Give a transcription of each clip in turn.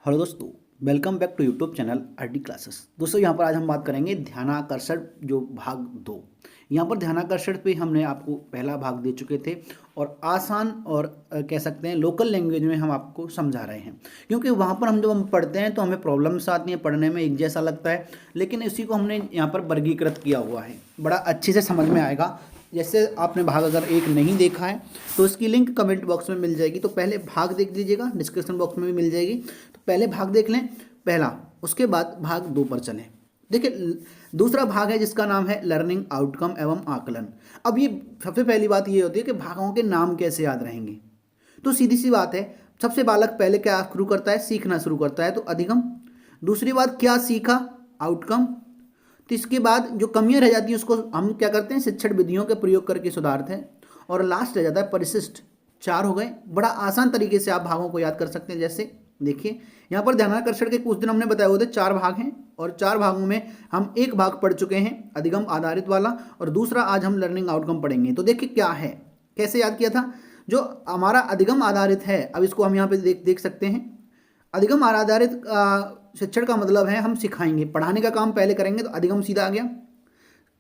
Hello दोस्तों, welcome back to YouTube channel RD classes. दोस्तों यहाँ पर आज हम बात करेंगे ध्यानाकर्षण जो भाग 2। यहाँ पर ध्यानाकर्षण पे हमने आपको पहला भाग दे चुके थे और आसान और कह सकते हैं लोकल लैंग्वेज में हम आपको समझा रहे हैं, क्योंकि वहाँ पर जब हम पढ़ते हैं तो हमें प्रॉब्लम्स आती हैं, पढ़ने में एक जैसा लगता है, लेकिन इसी को हमने यहाँ पर वर्गीकृत किया हुआ है, बड़ा अच्छे से समझ में आएगा। जैसे आपने भाग अगर एक नहीं देखा है तो इसकी लिंक कमेंट बॉक्स में मिल जाएगी, तो पहले भाग देख लीजिएगा, डिस्क्रिप्शन बॉक्स में भी मिल जाएगी। तो पहले भाग देख लें पहला, उसके बाद भाग 2 पर चलें। देखिए दूसरा भाग है जिसका नाम है लर्निंग आउटकम एवं आकलन। अब ये सबसे पहली बात ये होती है कि भागों के नाम कैसे याद रहेंगे। तो सीधी सी बात है, सबसे बालक पहले क्या शुरू करता है, सीखना शुरू करता है, तो अधिगम। दूसरी बात क्या सीखा, आउटकम। तो इसके बाद जो कमियां रह जाती हैं उसको हम क्या करते हैं, शिक्षण विधियों के प्रयोग करके सुधारते हैं। और लास्ट रह जाता है परिशिष्ट। 4 हो गए। बड़ा आसान तरीके से आप भागों को याद कर सकते हैं। जैसे देखिए यहाँ पर ध्यानाकर्षण के कुछ दिन हमने बताए हुए थे, 4 भाग हैं और 4 भागों में हम एक भाग पढ़ चुके हैं अधिगम आधारित वाला, और दूसरा आज हम लर्निंग आउटकम पढ़ेंगे। तो देखिए क्या है, कैसे याद किया था। जो हमारा अधिगम आधारित है, अब इसको हम यहाँ पे देख सकते हैं। अधिगम आधारित शिक्षण का मतलब है हम सिखाएंगे, पढ़ाने का काम पहले करेंगे, तो अधिगम सीधा आ गया।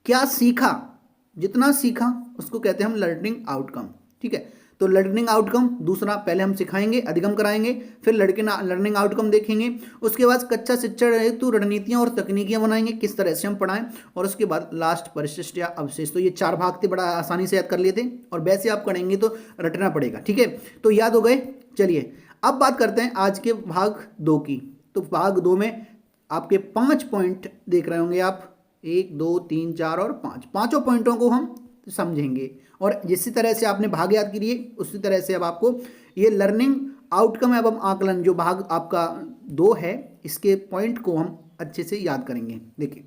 क्या सीखा, जितना सीखा उसको कहते हैं हम लर्निंग आउटकम। ठीक है, तो लर्निंग आउटकम दूसरा, पहले हम सिखाएंगे, अधिगम कराएंगे, फिर लर्निंग आउटकम देखेंगे। उसके बाद कच्चा शिक्षण हेतु रणनीतियां और तकनीकियां बनाएंगे, किस तरह से हम पढ़ाएं, और उसके बाद लास्ट परिशिष्ट या अवशेष। तो ये 4 भाग थे, बड़ा आसानी से याद कर लिए थे, और वैसे आप करेंगे तो रटना पड़ेगा। ठीक है, तो याद हो गए। चलिए अब बात करते हैं आज के भाग 2 की। तो भाग 2 में आपके 5 पॉइंट देख रहे होंगे आप, 1 2 3 4 और 5, पांचों पॉइंटों को हम समझेंगे। और जिस तरह से आपने भाग याद किए उसी तरह से अब आपको ये लर्निंग आउटकम एवं आकलन जो भाग आपका 2 है, इसके पॉइंट को हम अच्छे से याद करेंगे। देखिए,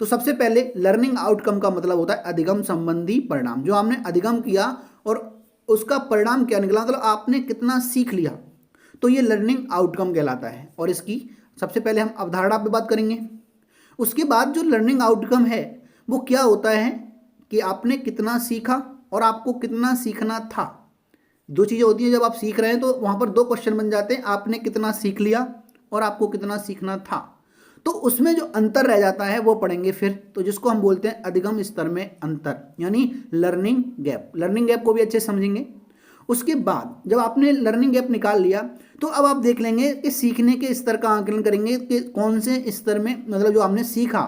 तो सबसे पहले लर्निंग आउटकम का मतलब होता है अधिगम संबंधी परिणाम। जो आपने अधिगम किया और उसका परिणाम क्या निकला, मतलब आपने कितना सीख लिया, तो ये लर्निंग आउटकम कहलाता है। और इसकी सबसे पहले हम अवधारणा पे बात करेंगे। उसके बाद जो लर्निंग आउटकम है वो क्या होता है कि आपने कितना सीखा और आपको कितना सीखना था। 2 चीज़ें होती हैं, जब आप सीख रहे हैं तो वहाँ पर 2 क्वेश्चन बन जाते हैं, आपने कितना सीख लिया और आपको कितना सीखना था। तो उसमें जो अंतर रह जाता है वो पढ़ेंगे फिर, तो जिसको हम बोलते हैं अधिगम स्तर में अंतर, यानी लर्निंग गैप। लर्निंग गैप को भी अच्छे से समझेंगे। उसके बाद जब आपने लर्निंग गैप निकाल लिया तो अब आप देख लेंगे कि सीखने के स्तर का आकलन करेंगे कि कौन से स्तर में, मतलब जो आपने सीखा,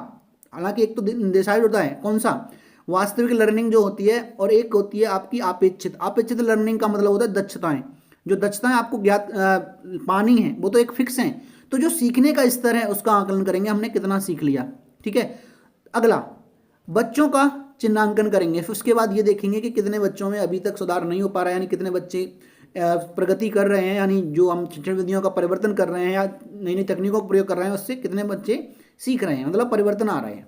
हालांकि एक तो डिसाइड होता है कौन सा वास्तविक लर्निंग जो होती है, और एक होती है आपकी अपेक्षित। अपेक्षित लर्निंग का मतलब होता है दक्षताएं। जो दक्षताएं आपको ज्ञात पानी है वो तो एक फिक्स है, तो जो सीखने का स्तर है उसका आकलन करेंगे, हमने कितना सीख लिया। ठीक है, अगला बच्चों का चिन्हांकन करेंगे। फिर उसके बाद ये देखेंगे कि कितने बच्चों में अभी तक सुधार नहीं हो पा रहा है, यानी कितने बच्चे प्रगति कर रहे हैं, यानी जो हम शिक्षण विधियों का परिवर्तन कर रहे हैं या नई नई तकनीकों का प्रयोग कर रहे हैं उससे कितने बच्चे सीख रहे हैं, मतलब परिवर्तन आ रहे हैं।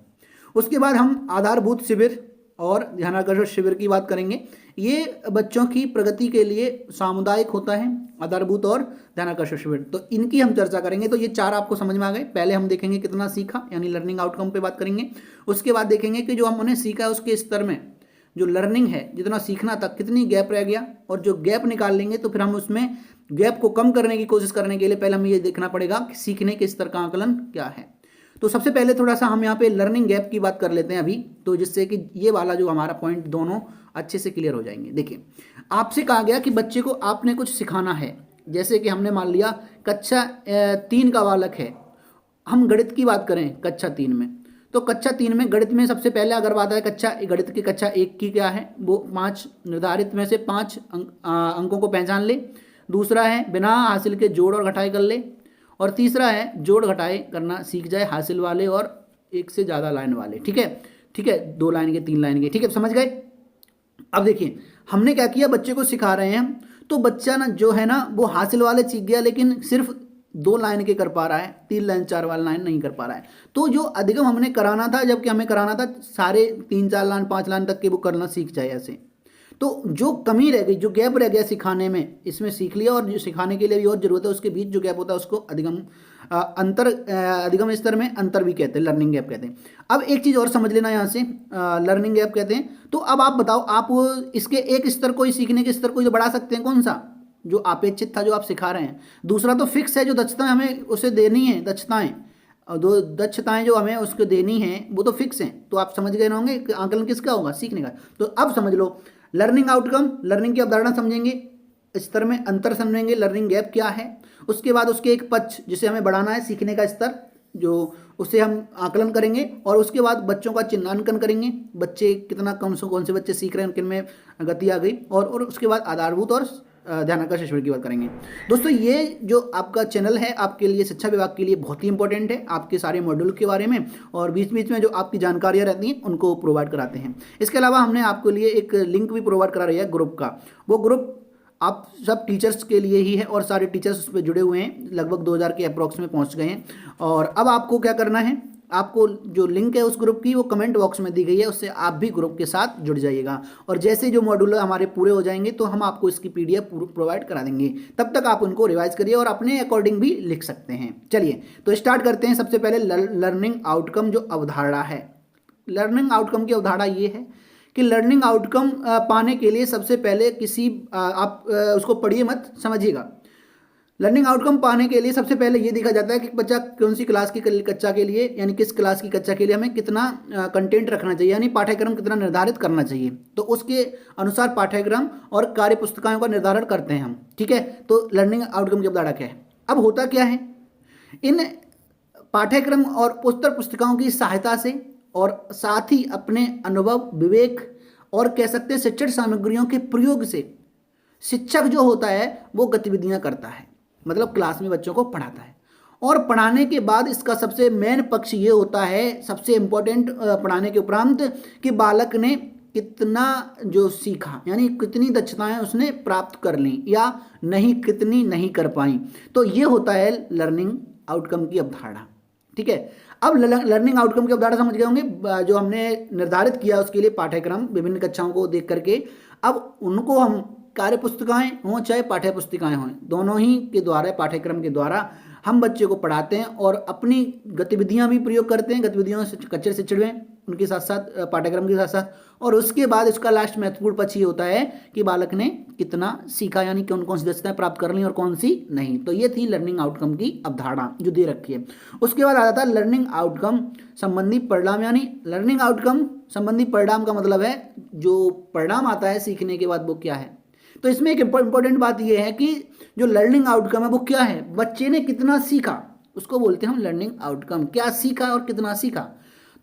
उसके बाद हम आधारभूत शिविर और ध्यानाकर्षण शिविर की बात करेंगे। ये बच्चों की प्रगति के लिए सामुदायिक होता है, आधारभूत और ध्यानाकर्षण शिविर, तो इनकी हम चर्चा करेंगे। तो ये 4 आपको समझ में आ गए। पहले हम देखेंगे कितना सीखा, यानी लर्निंग आउटकम पे बात करेंगे। उसके बाद देखेंगे कि जो हमने सीखा है उसके स्तर में जो लर्निंग है, जितना सीखना था, कितनी गैप रह गया, और जो गैप निकाल लेंगे तो फिर हम उसमें गैप को कम करने की कोशिश करने के लिए पहले हमें ये देखना पड़ेगा कि सीखने के स्तर का आकलन क्या है। तो सबसे पहले थोड़ा सा हम यहाँ पे लर्निंग गैप की बात कर लेते हैं अभी, तो जिससे कि ये वाला जो हमारा पॉइंट दोनों अच्छे से क्लियर हो जाएंगे। देखिए, आपसे कहा गया कि बच्चे को आपने कुछ सिखाना है, जैसे कि हमने मान लिया कक्षा 3 का बालक है, हम गणित की बात करें कक्षा 3 में, तो कक्षा 3 में गणित में सबसे पहले अगर बात है गणित की कक्षा 1 की क्या है, वो 5 निर्धारित में से 5 अंकों को पहचान ले। दूसरा है बिना हासिल के जोड़ और घटाई कर ले। और तीसरा है जोड़ घटाई करना सीख जाए, हासिल वाले और 1 से ज़्यादा लाइन वाले। ठीक है, ठीक है, 2 लाइन के 3 लाइन के। ठीक है, समझ गए। अब देखिए हमने क्या किया, बच्चे को सिखा रहे हैं, तो बच्चा ना जो है ना वो हासिल वाले सीख गया, लेकिन सिर्फ 2 लाइन के कर पा रहा है, 3 लाइन 4 वाला लाइन नहीं कर पा रहा है। तो जो अधिगम हमने कराना था, जबकि हमें कराना था सारे 3 4 लाइन 5 लाइन तक के वो करना सीख जाए ऐसे, तो जो कमी रह गई, जो गैप रह गया सिखाने में, इसमें सीख लिया, और जो सिखाने के लिए भी और जरूरत है, उसके बीच जो गैप होता है उसको अधिगम स्तर में अंतर भी कहते हैं, लर्निंग गैप कहते हैं। अब एक चीज़ और समझ लेना यहाँ से, लर्निंग गैप कहते हैं। तो अब आप बताओ, आप इसके एक स्तर को ही, सीखने के स्तर को ही तो बढ़ा सकते हैं, कौन सा, जो अपेक्षित था जो आप सिखा रहे हैं। दूसरा तो फिक्स है, जो दक्षताएं हमें उसे देनी है, दक्षताएं और दो दक्षताएं जो हमें उसको देनी है वो तो फिक्स हैं। तो आप समझ गए होंगे कि आकलन किसका होगा, सीखने का। तो अब समझ लो लर्निंग आउटकम, लर्निंग की अवधारणा समझेंगे, स्तर में अंतर समझेंगे, लर्निंग गैप क्या है, उसके बाद उसके एक पक्ष जिसे हमें बढ़ाना है, सीखने का स्तर जो उसे हम आकलन करेंगे, और उसके बाद बच्चों का चिन्हांकन करेंगे, बच्चे कितना कौन से बच्चे सीख रहे हैं, किन में गति आ गई, और उसके बाद आधारभूत और ध्यानाकर्षण शिविर की बात करेंगे। दोस्तों ये जो आपका चैनल है आपके लिए, शिक्षा विभाग के लिए बहुत ही इंपॉर्टेंट है, आपके सारे मॉड्यूल के बारे में और बीच बीच में जो आपकी जानकारियाँ रहती हैं उनको प्रोवाइड कराते हैं। इसके अलावा हमने आपके लिए एक लिंक भी प्रोवाइड करा रही है ग्रुप का। वो ग्रुप आप सब टीचर्स के लिए ही है और सारे टीचर्स उस पर जुड़े हुए हैं, लगभग 2000 के अप्रॉक्स में पहुंच गए हैं। और अब आपको क्या करना है, आपको जो लिंक है उस ग्रुप की वो कमेंट बॉक्स में दी गई है, उससे आप भी ग्रुप के साथ जुड़ जाइएगा। और जैसे जो मॉड्यूल हमारे पूरे हो जाएंगे तो हम आपको इसकी PDF प्रोवाइड करा देंगे, तब तक आप उनको रिवाइज करिए और अपने अकॉर्डिंग भी लिख सकते हैं। चलिए तो स्टार्ट करते हैं। सबसे पहले लर्निंग आउटकम जो अवधारणा है, लर्निंग आउटकम की अवधारणा ये है कि लर्निंग आउटकम पाने के लिए सबसे पहले आप उसको पढ़िए मत, समझिएगा। लर्निंग आउटकम पाने के लिए सबसे पहले ये देखा जाता है कि बच्चा कौन सी क्लास की कक्षा के लिए, यानी किस क्लास की कक्षा के लिए हमें कितना कंटेंट रखना चाहिए, यानी पाठ्यक्रम कितना निर्धारित करना चाहिए। तो उसके अनुसार पाठ्यक्रम और कार्य पुस्तिकाओं का निर्धारण करते हैं हम, ठीक है। तो लर्निंग आउटकम की अवधारणा क्या है। अब होता क्या है, इन पाठ्यक्रम और पुस्तिकाओं की सहायता से और साथ ही अपने अनुभव, विवेक और कह सकते हैं शिक्षण सामग्रियों के प्रयोग से शिक्षक जो होता है वो गतिविधियां करता है, मतलब क्लास में बच्चों को पढ़ाता है। और पढ़ाने के बाद इसका सबसे मेन पक्ष ये होता है, सबसे इम्पोर्टेंट पढ़ाने के उपरांत, कि बालक ने कितना जो सीखा, यानी कितनी दक्षताएं उसने प्राप्त कर ली या नहीं, कितनी नहीं कर पाई। तो ये होता है लर्निंग आउटकम की अवधारणा, ठीक है। अब लर्निंग आउटकम की अवधारणा समझ गए होंगे, जो हमने निर्धारित किया उसके लिए पाठ्यक्रम विभिन्न कक्षाओं को देख करके, अब उनको हम कार्य पुस्तिकाएं हों चाहे पाठ्य पुस्तिकाएं हों, दोनों ही के द्वारा, पाठ्यक्रम के द्वारा हम बच्चे को पढ़ाते हैं और अपनी गतिविधियां भी प्रयोग करते हैं, गतिविधियों से कच्चे शिक्षण में उनके साथ साथ, पाठ्यक्रम के साथ साथ। और उसके बाद इसका लास्ट महत्वपूर्ण पक्ष ये होता है कि बालक ने कितना सीखा, यानी कौन कौन सी दक्षताएं प्राप्त कर ली और कौन सी नहीं। तो ये थी लर्निंग आउटकम की अवधारणा जो दे रखी है। उसके बाद आ जाता है लर्निंग आउटकम संबंधी परिणाम, यानी लर्निंग आउटकम संबंधी परिणाम का मतलब है जो परिणाम आता है सीखने के बाद वो क्या है। तो इसमें एक इंपॉर्टेंट बात यह है कि जो लर्निंग आउटकम है वो क्या है, बच्चे ने कितना सीखा, उसको बोलते हैं हम लर्निंग आउटकम, क्या सीखा और कितना सीखा।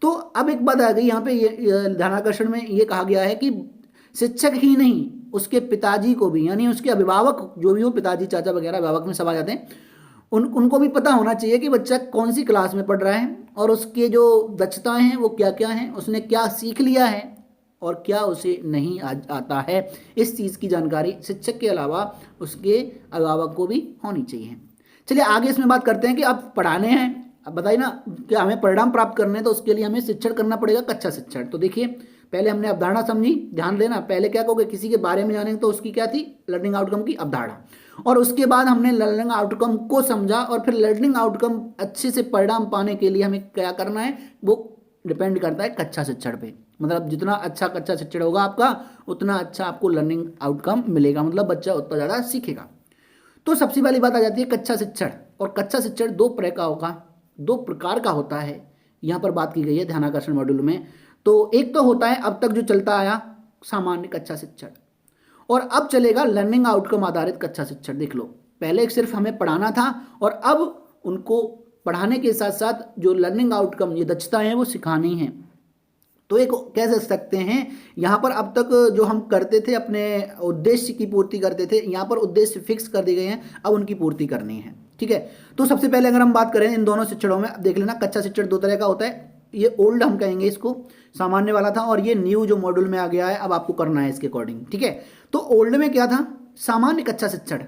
तो अब एक बात आ गई यहाँ पे, ये ध्यानाकर्षण में ये कहा गया है कि शिक्षक ही नहीं, उसके पिताजी को भी, यानी उसके अभिभावक जो भी हो, पिताजी, चाचा वगैरह अभिभावक में सब आ जाते हैं, उनको भी पता होना चाहिए कि बच्चा कौन सी क्लास में पढ़ रहा है और उसके जो दक्षताएं हैं वो क्या क्या हैं, उसने क्या सीख लिया है और क्या उसे नहीं आता है। इस चीज़ की जानकारी शिक्षक के अलावा उसके अभिभावक को भी होनी चाहिए। चलिए आगे इसमें बात करते हैं कि अब पढ़ाने हैं, अब बताइए ना कि हमें परिणाम प्राप्त करने हैं, तो उसके लिए हमें शिक्षण करना पड़ेगा, कच्चा शिक्षण। तो देखिए पहले हमने अवधारणा समझी, ध्यान देना, पहले क्या कहोगे, किसी के बारे में जानेंगे तो उसकी क्या थी, लर्निंग आउटकम की अवधारणा। और उसके बाद हमने लर्निंग आउटकम को समझा, और फिर लर्निंग आउटकम अच्छे से परिणाम पाने के लिए हमें क्या करना है, वो डिपेंड करता है कच्चा शिक्षण पे। मतलब जितना अच्छा कच्चा शिक्षण होगा आपका, उतना अच्छा आपको लर्निंग आउटकम मिलेगा, मतलब बच्चा उतना ज़्यादा सीखेगा। तो सबसे पहली बात आ जाती है कच्चा शिक्षण। और कच्चा शिक्षण दो प्रकार का होता है, यहाँ पर बात की गई है ध्यानाकर्षण मॉड्यूल में। तो एक तो होता है अब तक जो चलता आया सामान्य कच्चा शिक्षण, और अब चलेगा लर्निंग आउटकम आधारित कच्चा शिक्षण। देख लो, पहले सिर्फ हमें पढ़ाना था और अब उनको पढ़ाने के साथ साथ जो लर्निंग आउटकम, ये दक्षताएं हैं वो सिखानी है। तो एक कह सकते हैं यहाँ पर अब तक जो हम करते थे अपने उद्देश्य की पूर्ति करते थे, यहाँ पर उद्देश्य फिक्स कर दिए गए हैं, अब उनकी पूर्ति करनी है, ठीक है। तो सबसे पहले अगर हम बात करें इन दोनों शिक्षणों में, देख लेना कच्चा शिक्षण दो तरह का होता है, ये ओल्ड हम कहेंगे इसको, सामान्य वाला था, और ये न्यू जो मॉड्यूल में आ गया है अब आपको करना है इसके अकॉर्डिंग, ठीक है। तो ओल्ड में क्या था, सामान्य कच्चा शिक्षण।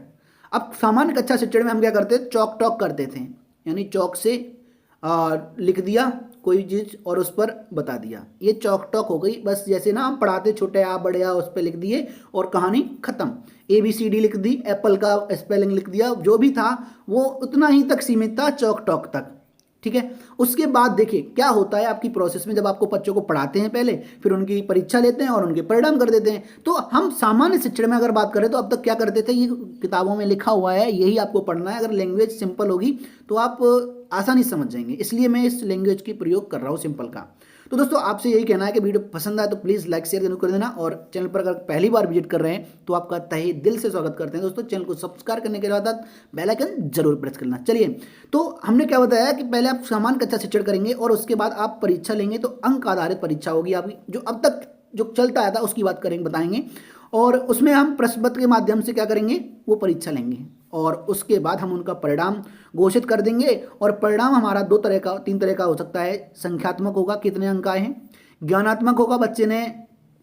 अब सामान्य कच्चा शिक्षण में हम क्या करते थे, चौक टॉक करते थे, यानी चौक से लिख दिया कोई चीज़ और उस पर बता दिया, ये चौक टॉक हो गई। बस जैसे ना हम पढ़ाते छोटे आ बड़े आ, उस पर लिख दिए और कहानी खत्म। ABCD लिख दी, एप्पल का स्पेलिंग लिख दिया, जो भी था वो उतना ही तक सीमित था, चौक टॉक तक। ठीक है। उसके बाद देखिए क्या होता है आपकी प्रोसेस में, जब आपको बच्चों को पढ़ाते हैं पहले, फिर उनकी परीक्षा लेते हैं और उनके परिणाम कर देते हैं। तो हम सामान्य शिक्षण में अगर बात करें तो अब तक क्या करते थे, ये किताबों में लिखा हुआ है, यही आपको पढ़ना है। अगर लैंग्वेज सिंपल होगी तो आप आसानी से समझ जाएंगे, इसलिए मैं इस लैंग्वेज की प्रयोग कर रहा हूँ, सिंपल का। तो दोस्तों आपसे यही कहना है कि वीडियो पसंद आए तो प्लीज़ लाइक शेयर जरूर कर देना, और चैनल पर अगर पहली बार विजिट कर रहे हैं तो आपका तहे दिल से स्वागत करते हैं दोस्तों। चैनल को सब्सक्राइब करने के बाद बेल आइकन जरूर प्रेस करना। चलिए, तो हमने क्या बताया कि पहले आप सामान्य कक्षा शिक्षण करेंगे और उसके बाद आप परीक्षा लेंगे, तो अंक आधारित परीक्षा होगी आपकी, जो अब तक जो चलता आया था उसकी बात करेंगे, बताएंगे। और उसमें हम प्रश्न पत्र के माध्यम से क्या करेंगे, वो परीक्षा लेंगे, और उसके बाद हम उनका परिणाम घोषित कर देंगे। और परिणाम हमारा तीन तरह का हो सकता है। संख्यात्मक होगा, कितने अंक आए हैं। ज्ञानात्मक होगा, बच्चे ने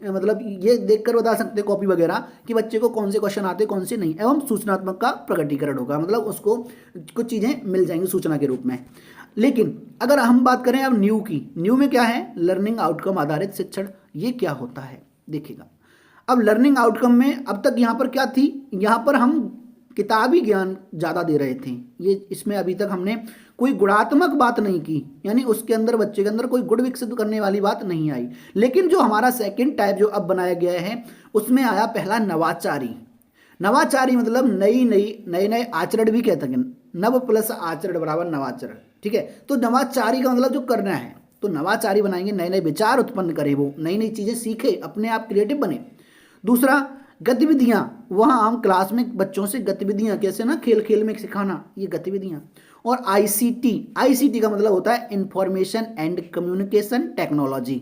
मतलब ये देखकर बता सकते कॉपी वगैरह कि बच्चे को कौन से क्वेश्चन आते कौन से नहीं। एवं सूचनात्मक का प्रकटीकरण होगा, मतलब उसको कुछ चीज़ें मिल जाएंगी सूचना के रूप में। लेकिन अगर हम बात करें अब न्यू की, न्यू में क्या है, लर्निंग आउटकम आधारित शिक्षण। ये क्या होता है देखिएगा। अब लर्निंग आउटकम में अब तक यहाँ पर क्या थी, यहाँ पर हम किताबी ज्ञान ज़्यादा दे रहे थे। ये इसमें अभी तक हमने कोई गुणात्मक बात नहीं की, यानी उसके अंदर बच्चे के अंदर कोई गुण विकसित करने वाली बात नहीं आई। लेकिन जो हमारा सेकंड टाइप जो अब बनाया गया है, उसमें आया पहला नवाचारी। नवाचारी मतलब नए नए आचरण भी कहते हैं, नव प्लस आचरण बराबर नवाचरण, ठीक है। तो नवाचारी का मतलब जो करना है, तो नवाचारी बनाएंगे, नए नए विचार उत्पन्न करे, वो नई नई चीज़ें सीखे, अपने आप क्रिएटिव बने। दूसरा गतिविधियाँ, वहाँ हम क्लास में बच्चों से गतिविधियाँ कैसे ना खेल खेल में सिखाना, ये गतिविधियाँ। और आईसीटी का मतलब होता है इंफॉर्मेशन एंड कम्युनिकेशन टेक्नोलॉजी।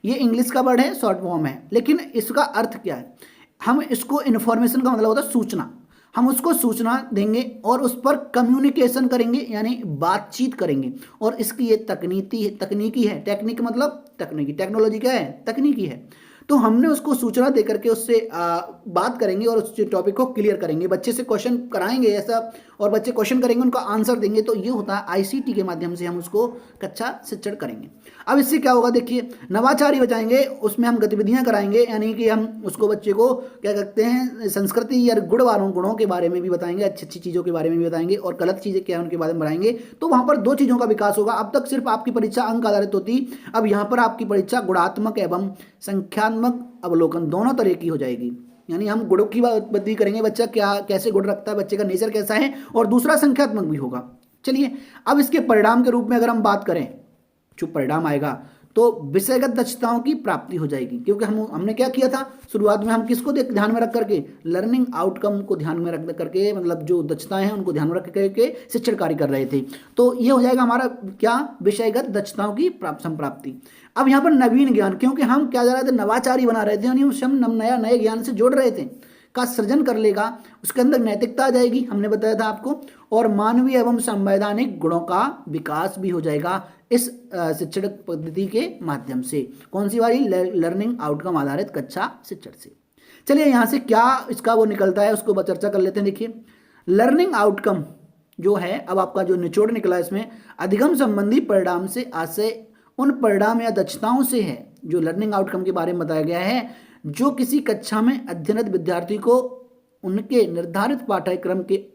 ये इंग्लिश का वर्ड है, शॉर्ट फॉर्म है, लेकिन इसका अर्थ क्या है, हम इसको इन्फॉर्मेशन का मतलब होता है सूचना, हम उसको सूचना देंगे और उस पर कम्युनिकेशन करेंगे, यानी बातचीत करेंगे। और इसकी ये तकनीकी है, टेक्निक मतलब तकनीकी, टेक्नोलॉजी क्या है, तकनीकी है। तो हमने उसको सूचना दे करके उससे बात करेंगे और उस टॉपिक को क्लियर करेंगे, बच्चे से क्वेश्चन कराएंगे ऐसा, और बच्चे क्वेश्चन करेंगे, उनका आंसर देंगे। तो ये होता है आईसीटी के माध्यम से हम उसको कक्षा शिक्षण करेंगे। अब इससे क्या होगा देखिए, नवाचारी बचाएंगे, उसमें हम गतिविधियां कराएंगे, यानी कि हम उसको बच्चे को क्या कहते हैं, संस्कृति या गुणों के बारे में भी बताएंगे, अच्छी अच्छी चीज़ों के बारे में भी बताएंगे, और गलत चीज़ें क्या है उनके बारे में बताएंगे। तो वहाँ पर दो चीज़ों का विकास होगा। अब तक सिर्फ आपकी परीक्षा अंक आधारित होती, अब यहाँ पर आपकी परीक्षा गुणात्मक एवं संख्यात्मक अवलोकन दोनों तरह की हो जाएगी। यानी हम गुणों की बात भी करेंगे, बच्चा क्या कैसे गुण रखता है, बच्चे का नेचर कैसा है, और दूसरा संख्यात्मक भी होगा। चलिए, अब इसके परिणाम के रूप में अगर हम बात करें, जो परिणाम आएगा तो विषयगत दक्षताओं की प्राप्ति हो जाएगी, क्योंकि हमने क्या किया था शुरुआत में, हम किसको ध्यान में रख करके, लर्निंग आउटकम को ध्यान में रख करके, मतलब जो दक्षताएं हैं उनको ध्यान में रख करके शिक्षण कार्य कर रहे थे। तो ये हो जाएगा हमारा क्या, विषयगत दक्षताओं की संप्राप्ति। अब यहाँ पर नवीन ज्ञान, क्योंकि हम क्या जा रहे थे, नवाचारी बना रहे थे, यानी उसे हम नए ज्ञान से जोड़ रहे थे, का सृजन कर लेगा, उसके अंदर नैतिकता आ जाएगी, हमने बताया था आपको, और मानवीय एवं संवैधानिक गुणों का विकास भी हो जाएगा इस शिक्षण पद्धति के माध्यम से। कौन सी वाली, लर्निंग आउटकम आधारित कक्षा शिक्षण से। चलिए, यहाँ से क्या इसका वो निकलता है उसको चर्चा कर लेते हैं। देखिए, लर्निंग आउटकम जो है, अब आपका जो निचोड़ निकला इसमें, अधिगम संबंधी परिणाम से आशय उन परिणाम या दक्षताओं से है, जो लर्निंग आउटकम के बारे में बताया गया है, जो किसी कक्षा में अध्ययनरत विद्यार्थी को उनके निर्धारित पाठ्यक्रम के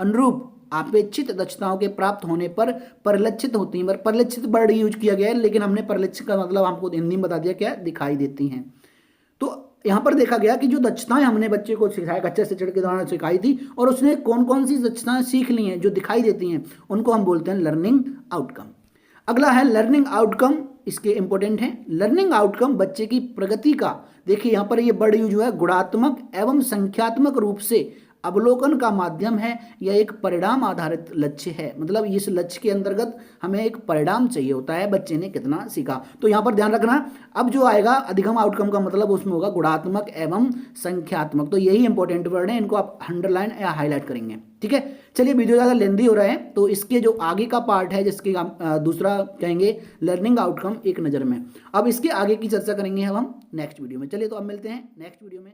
अनुरूप अपेक्षित दक्षताओं के प्राप्त होने पर परिलक्षित होती हैं। परिलक्षित वर्ड यूज किया गया है, लेकिन हमने परिलक्षित का मतलब हमको हिंदी में बता दिया, क्या दिखाई देती हैं। तो यहाँ पर देखा गया कि जो दक्षताएं हमने बच्चे को सिखाया, कक्षा शिक्षण के दौरान सिखाई थी, और उसने कौन कौन सी दक्षताएं सीख ली हैं जो दिखाई देती हैं, उनको हम बोलते हैं लर्निंग आउटकम। अगला है लर्निंग आउटकम, इसके इंपॉर्टेंट हैं। लर्निंग आउटकम बच्चे की प्रगति का, देखिए यहाँ पर ये वर्ड यूज हुआ है, गुणात्मक एवं संख्यात्मक रूप से अवलोकन का माध्यम है, यह एक परिणाम आधारित लक्ष्य है। मतलब इस लक्ष्य के अंतर्गत हमें एक परिणाम चाहिए होता है, बच्चे ने कितना सीखा। तो यहाँ पर ध्यान रखना, अब जो आएगा अधिगम आउटकम का मतलब उसमें होगा गुणात्मक एवं संख्यात्मक। तो यही इंपॉर्टेंट वर्ड है, इनको आप अंडरलाइन या हाईलाइट करेंगे, ठीक है। चलिए, वीडियो ज़्यादा लेंदी हो रहा है, तो इसके जो आगे का पार्ट है, जिसके दूसरा कहेंगे लर्निंग आउटकम एक नज़र में, अब इसके आगे की चर्चा करेंगे हम नेक्स्ट वीडियो में। चलिए, तो अब मिलते हैं नेक्स्ट वीडियो में।